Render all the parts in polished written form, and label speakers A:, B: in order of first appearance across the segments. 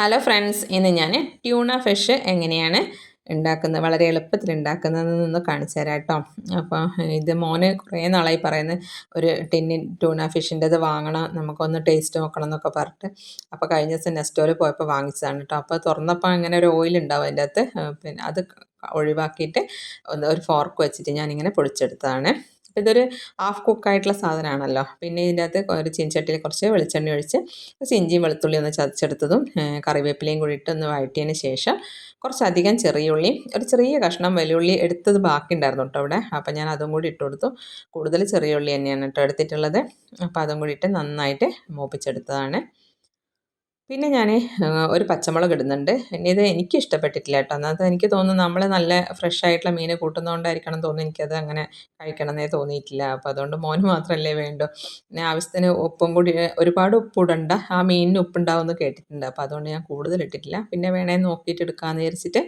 A: Hello friends, ഇന്ന് ഞാൻ tuna fish എങ്ങനെയാണ് ഉണ്ടാക്കുന്നത്, വളരെ എളുപ്പത്തിൽ ഉണ്ടാക്കുന്നതെന്നൊന്ന് കാണിച്ചു തരാം കേട്ടോ. അപ്പോൾ ഇത് മോന് കുറേ നാളായി പറയുന്നത് ഒരു ടിന്നിൻ ട്യൂണ ഫിഷിൻ്റെത് വാങ്ങണം, നമുക്കൊന്ന് ടേസ്റ്റ് നോക്കണം എന്നൊക്കെ പറഞ്ഞിട്ട്. അപ്പോൾ കഴിഞ്ഞ ദിവസം നെസ്റ്റോയിൽ പോയപ്പോൾ വാങ്ങിച്ചതാണ് കേട്ടോ. അപ്പോൾ തുറന്നപ്പോൾ അങ്ങനെ ഒരു ഓയിൽ ഉണ്ടാവും അതിൻ്റെ അകത്ത്. പിന്നെ അത് ഒഴിവാക്കിയിട്ട് ഒരു ഫോർക്ക് വെച്ചിട്ട് ഞാനിങ്ങനെ പൊടിച്ചെടുത്തതാണ്. അപ്പോൾ ഇതൊരു ഹാഫ് കുക്കായിട്ടുള്ള സാധനമാണല്ലോ. പിന്നെ ഇതിൻ്റെ അകത്ത് ഒരു ചീനച്ചട്ടിയിൽ കുറച്ച് വെളിച്ചെണ്ണ ഒഴിച്ച് കുറച്ച് ഇഞ്ചിയും വെളുത്തുള്ളി ഒന്ന് ചതച്ചെടുത്തതും കറിവേപ്പിലയും കൂടി ഇട്ടൊന്ന് വഴറ്റിയതിന് ശേഷം കുറച്ചധികം ചെറിയ ഉള്ളി, ഒരു ചെറിയ കഷ്ണം വലിയുള്ളി എടുത്തത് ബാക്കി ഉണ്ടായിരുന്നു കേട്ടോ അവിടെ. അപ്പോൾ ഞാൻ അതും കൂടി ഇട്ട് കൊടുത്തു. കൂടുതൽ ചെറിയ ഉള്ളി തന്നെയാണ് കേട്ടോ എടുത്തിട്ടുള്ളത്. അപ്പോൾ അതും കൂടി ഇട്ട് നന്നായിട്ട് മൂപ്പിച്ചെടുത്തതാണ്. പിന്നെ ഞാൻ ഒരു പച്ചമുളക് ഇടുന്നുണ്ട്. പിന്നെ ഇത് എനിക്ക് ഇഷ്ടപ്പെട്ടിട്ടില്ല കേട്ടോ. അന്നത്തെ എനിക്ക് തോന്നുന്നു നമ്മൾ നല്ല ഫ്രഷ് ആയിട്ടുള്ള മീൻ കൂട്ടുന്നതുകൊണ്ടായിരിക്കണം തോന്നുന്നു എനിക്കത് അങ്ങനെ കഴിക്കണമെന്നേ തോന്നിയിട്ടില്ല. അപ്പോൾ അതുകൊണ്ട് മോന് മാത്രമല്ലേ വേണ്ടൂ. പിന്നെ ആവശ്യത്തിന് ഉപ്പും കൂടി, ഒരുപാട് ഉപ്പ് ഇടണ്ട, ആ മീനിന് ഉപ്പുണ്ടാവുമെന്ന് കേട്ടിട്ടുണ്ട്. അപ്പോൾ അതുകൊണ്ട് ഞാൻ കൂടുതൽ ഇട്ടിട്ടില്ല. പിന്നെ വേണേൽ നോക്കിയിട്ട് എടുക്കാമെന്ന് വിചാരിച്ചിട്ട്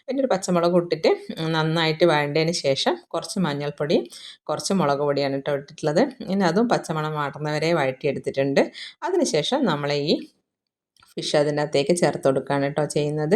A: പിന്നെ ഒരു പച്ചമുളക് ഇട്ടിട്ട് നന്നായിട്ട് വഴണ്ടതിന് ശേഷം കുറച്ച് മഞ്ഞൾപ്പൊടി, കുറച്ച് മുളക് പൊടിയാണ് കേട്ടോ ഇട്ടിട്ടുള്ളത്. പിന്നെ അതും പച്ചമണം മാറുന്നവരെ വഴറ്റിയെടുത്തിട്ടുണ്ട്. അതിന് ശേഷം നമ്മൾ ഈ ഫിഷ് അതിൻ്റെ അകത്തേക്ക് ചേർത്ത് കൊടുക്കുകയാണ് കേട്ടോ ചെയ്യുന്നത്.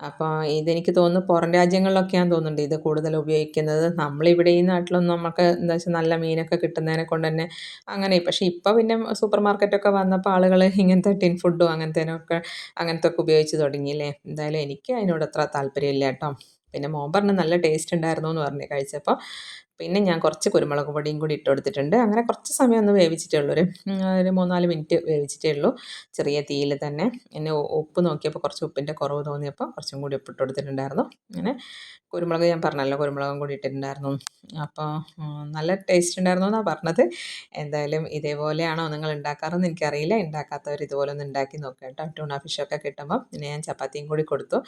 A: അപ്പോൾ ഇതെനിക്ക് തോന്നുന്നു പുറം രാജ്യങ്ങളിലൊക്കെയാണെന്ന് തോന്നുന്നുണ്ട് ഇത് കൂടുതൽ ഉപയോഗിക്കുന്നത്. നമ്മളിവിടെ ഈ നാട്ടിലൊന്നും നമുക്ക് എന്താ വെച്ചാൽ നല്ല മീനൊക്കെ കിട്ടുന്നതിനെ കൊണ്ട് തന്നെ അങ്ങനെ. പക്ഷേ ഇപ്പോൾ പിന്നെ സൂപ്പർ മാർക്കറ്റൊക്കെ വന്നപ്പോൾ ആളുകൾ ഇങ്ങനത്തെ ടിൻ ഫുഡും അങ്ങനത്തെ ഒക്കെ ഉപയോഗിച്ച് തുടങ്ങിയില്ലേ. എന്തായാലും എനിക്ക് അതിനോട് അത്ര താല്പര്യമില്ല കേട്ടോ. പിന്നെ മോൻ പറഞ്ഞു നല്ല ടേസ്റ്റ് ഉണ്ടായിരുന്നു എന്ന് പറഞ്ഞ് കഴിച്ചപ്പോൾ. പിന്നെ ഞാൻ കുറച്ച് കുരുമുളക് പൊടിയും കൂടി ഇട്ട് കൊടുത്തിട്ടുണ്ട്. അങ്ങനെ കുറച്ച് സമയം ഒന്ന് വേവിച്ചിട്ടേ ഉള്ളൂ, ഒരു 3-4 മിനിറ്റ് വേവിച്ചിട്ടേ ഉള്ളൂ ചെറിയ തീയിൽ തന്നെ. പിന്നെ ഉപ്പ് നോക്കിയപ്പോൾ കുറച്ച് ഉപ്പിൻ്റെ കുറവ് തോന്നിയപ്പോൾ കുറച്ചും കൂടി ഉപ്പിട്ട് കൊടുത്തിട്ടുണ്ടായിരുന്നു. അങ്ങനെ കുരുമുളക് ഞാൻ പറഞ്ഞല്ലോ, കുരുമുളകും കൂടി ഇട്ടിട്ടുണ്ടായിരുന്നു. അപ്പോൾ നല്ല ടേസ്റ്റ് ഉണ്ടായിരുന്നു എന്നാണ് പറഞ്ഞത്. എന്തായാലും ഇതേപോലെയാണോ നിങ്ങൾ ഉണ്ടാക്കാറെന്ന് എനിക്കറിയില്ല. ഉണ്ടാക്കാത്തവർ ഇതുപോലെ ഒന്ന് ഉണ്ടാക്കി നോക്കുക കേട്ടോ. ട്യൂണ ഫിഷൊക്കെ കിട്ടുമ്പോൾ. പിന്നെ ഞാൻ ചപ്പാത്തിയും കൂടി കൊടുത്തു.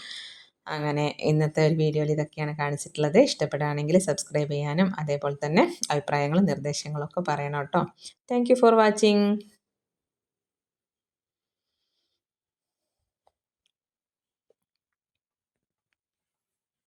A: അങ്ങനെ ഇന്നത്തെ ഒരു വീഡിയോയിൽ ഇതൊക്കെയാണ് കാണിച്ചിട്ടുള്ളത്. ഇഷ്ടപ്പെടുകയാണെങ്കിൽ സബ്സ്ക്രൈബ് ചെയ്യാനും അതേപോലെ തന്നെ അഭിപ്രായങ്ങളും നിർദ്ദേശങ്ങളും ഒക്കെ പറയണം കേട്ടോ. Thank you for watching.